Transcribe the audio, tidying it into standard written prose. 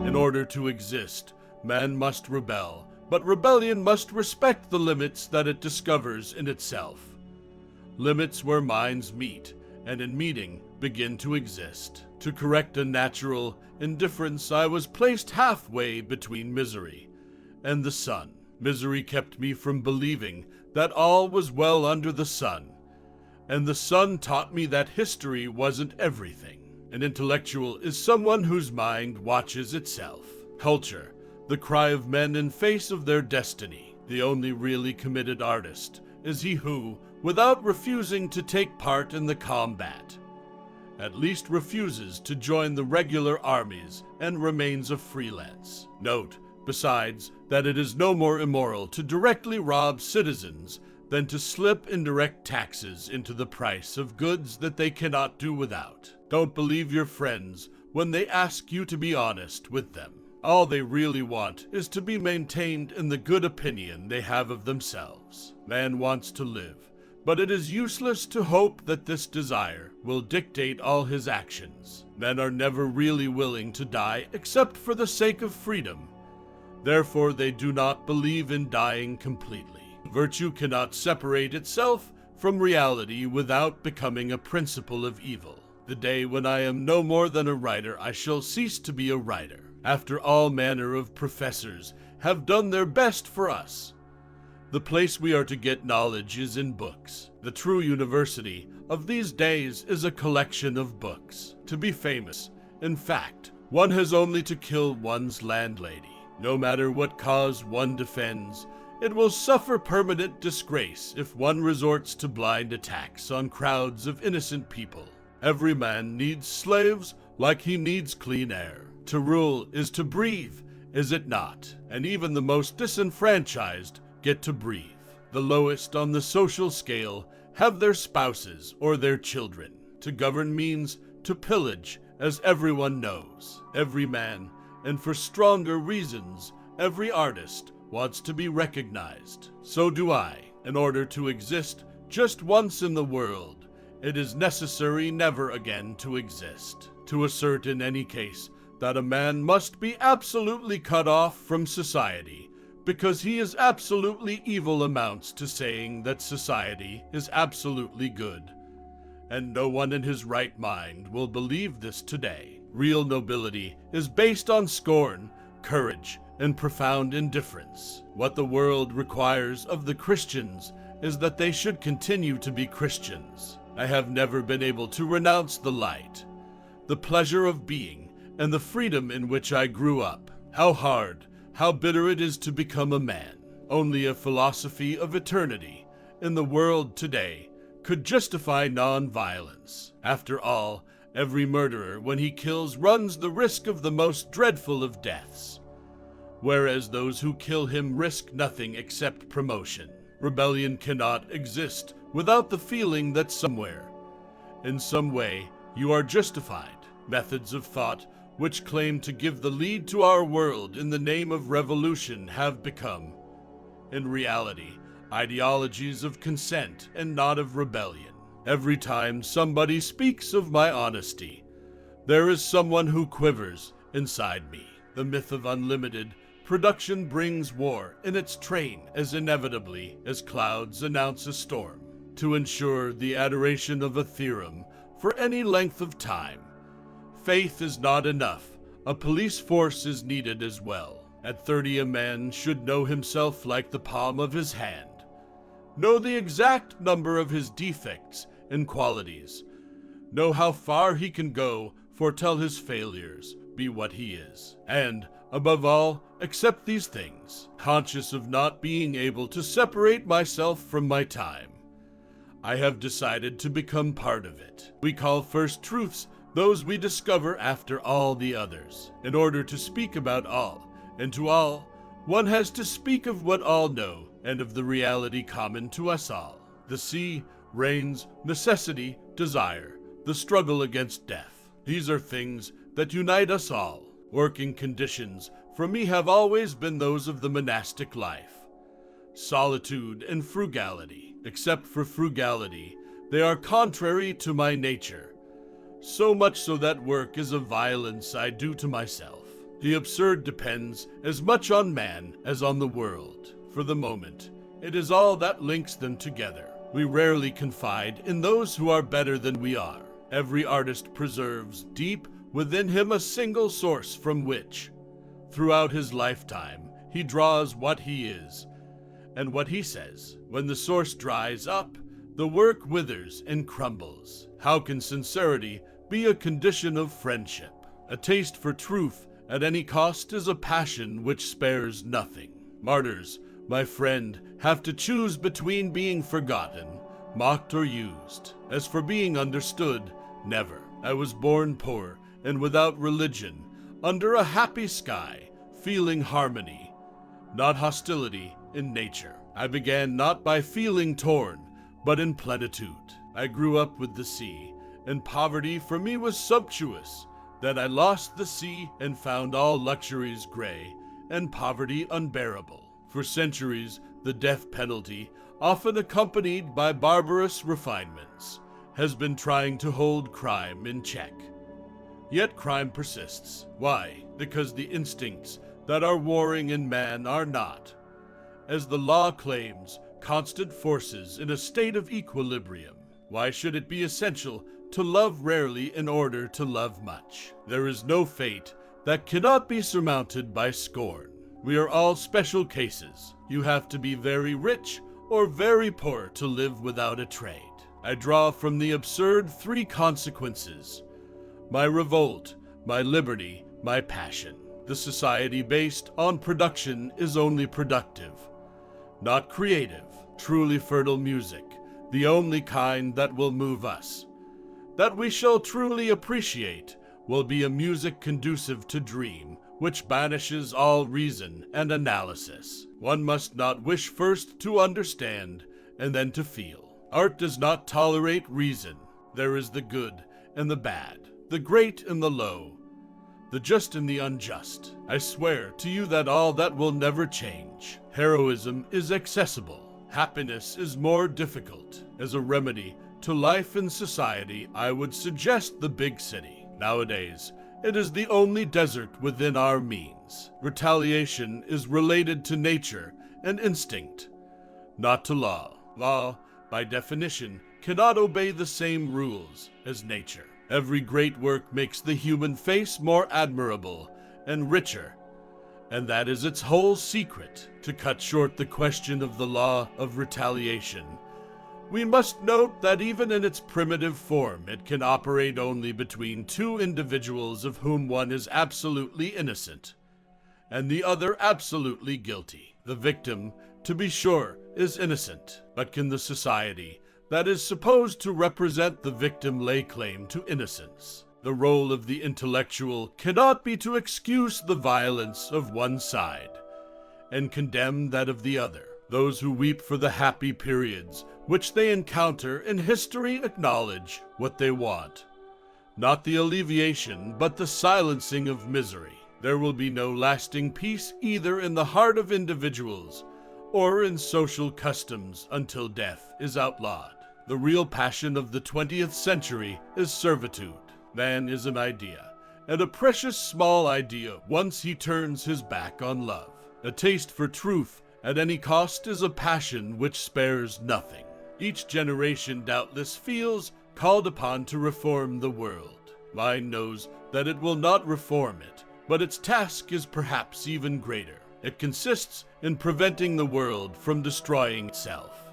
In order to exist, man must rebel, but rebellion must respect the limits that it discovers in itself. Limits where minds meet, and in meeting begin to exist. To correct a natural indifference, I was placed halfway between misery and the sun. Misery kept me from believing that all was well under the sun, and the sun taught me that history wasn't everything. An intellectual is someone whose mind watches itself. Culture, the cry of men in face of their destiny. The only really committed artist is he who, without refusing to take part in the combat, at least refuses to join the regular armies and remains a freelance. Note, besides, that it is no more immoral to directly rob citizens than to slip indirect taxes into the price of goods that they cannot do without. Don't believe your friends when they ask you to be honest with them. All they really want is to be maintained in the good opinion they have of themselves. Man wants to live, but it is useless to hope that this desire will dictate all his actions. Men are never really willing to die except for the sake of freedom. Therefore, they do not believe in dying completely. Virtue cannot separate itself from reality without becoming a principle of evil. The day when I am no more than a writer, I shall cease to be a writer. After all manner of professors have done their best for us, the place we are to get knowledge is in books. The true university of these days is a collection of books. To be famous, in fact, one has only to kill one's landlady. No matter what cause one defends, it will suffer permanent disgrace if one resorts to blind attacks on crowds of innocent people. Every man needs slaves like he needs clean air. To rule is to breathe, is it not? And even the most disenfranchised get to breathe. The lowest on the social scale have their spouses or their children. To govern means to pillage, as everyone knows. Every man, and for stronger reasons, every artist wants to be recognized. So do I. In order to exist just once in the world, it is necessary never again to exist. To assert in any case that a man must be absolutely cut off from society because he is absolutely evil amounts to saying that society is absolutely good. And no one in his right mind will believe this today. Real nobility is based on scorn, courage, and profound indifference. What the world requires of the Christians is that they should continue to be Christians. I have never been able to renounce the light, the pleasure of being, and the freedom in which I grew up. How hard, how bitter it is to become a man. Only a philosophy of eternity in the world today could justify non-violence. After all, every murderer, when he kills, runs the risk of the most dreadful of deaths, whereas those who kill him risk nothing except promotion. Rebellion cannot exist without the feeling that somewhere, in some way, you are justified. Methods of thought which claim to give the lead to our world in the name of revolution have become, in reality, ideologies of consent and not of rebellion. Every time somebody speaks of my honesty, there is someone who quivers inside me. The myth of unlimited production brings war in its train as inevitably as clouds announce a storm. To ensure the adoration of a theorem for any length of time, faith is not enough. A police force is needed as well. At 30, a man should know himself like the palm of his hand. Know the exact number of his defects and qualities. Know how far he can go, foretell his failures, be what he is. And, above all, accept these things. Conscious of not being able to separate myself from my time, I have decided to become part of it. We call first truths those we discover after all the others. In order to speak about all, and to all, one has to speak of what all know, and of the reality common to us all. The sea, rains, necessity, desire, the struggle against death. These are things that unite us all. Working conditions for me have always been those of the monastic life. Solitude and frugality. Except for frugality, they are contrary to my nature. So much so that work is a violence I do to myself. The absurd depends as much on man as on the world. For the moment, it is all that links them together. We rarely confide in those who are better than we are. Every artist preserves deep within him a single source from which, throughout his lifetime, he draws what he is and what he says. When the source dries up, the work withers and crumbles. How can sincerity be a condition of friendship? A taste for truth at any cost is a passion which spares nothing. Martyrs, my friend, have to choose between being forgotten, mocked, or used. As for being understood, never. I was born poor and without religion, under a happy sky, feeling harmony, not hostility, in nature. I began not by feeling torn, but in plenitude. I grew up with the sea, and poverty for me was sumptuous. Then I lost the sea and found all luxuries gray, and poverty unbearable. For centuries, the death penalty, often accompanied by barbarous refinements, has been trying to hold crime in check. Yet crime persists. Why? Because the instincts that are warring in man are not, as the law claims, constant forces in a state of equilibrium. Why should it be essential to love rarely in order to love much? There is no fate that cannot be surmounted by scorn. We are all special cases. You have to be very rich or very poor to live without a trade. I draw from the absurd three consequences: my revolt, my liberty, my passion. The society based on production is only productive, not creative. Truly fertile music, the only kind that will move us, that we shall truly appreciate, will be a music conducive to dream, which banishes all reason and analysis. One must not wish first to understand and then to feel. Art does not tolerate reason. There is the good and the bad, the great and the low, the just and the unjust. I swear to you that all that will never change. Heroism is accessible. Happiness is more difficult. As a remedy to life and society, I would suggest the big city. Nowadays, it is the only desert within our means. Retaliation is related to nature and instinct, not to law. Law, by definition, cannot obey the same rules as nature. Every great work makes the human face more admirable and richer, and that is its whole secret. To cut short the question of the law of retaliation, we must note that even in its primitive form, it can operate only between two individuals of whom one is absolutely innocent and the other absolutely guilty. The victim, to be sure, is innocent, but can the society that is supposed to represent the victim lay claim to innocence? The role of the intellectual cannot be to excuse the violence of one side and condemn that of the other. Those who weep for the happy periods which they encounter in history acknowledge what they want, not the alleviation, but the silencing of misery. There will be no lasting peace either in the heart of individuals or in social customs until death is outlawed. The real passion of the 20th century is servitude. Man is an idea, and a precious small idea once he turns his back on love. A taste for truth at any cost is a passion which spares nothing. Each generation doubtless feels called upon to reform the world. Mine knows that it will not reform it, but its task is perhaps even greater. It consists in preventing the world from destroying itself.